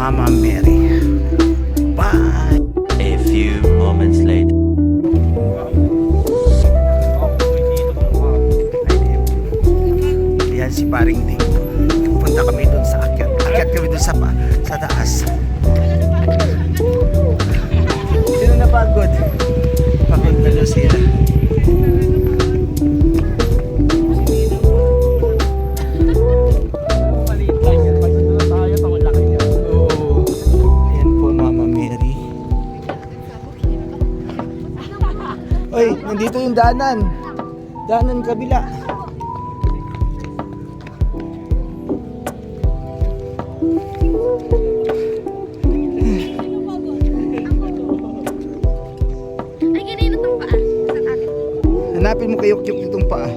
Mama Mary. Bye! A few moments later. Yan si Paring Ding. Punta kami dun sa akyat. Akyat kami dun sa taas. Sino napagod? Pagod na daw sila. Oo. Ayan po, Mama Mary. Oy, nandito yung daanan. Daanan kabila. Ay, ganun itong paa. Sa akin. Hanapin mo kayok-yok itong paa.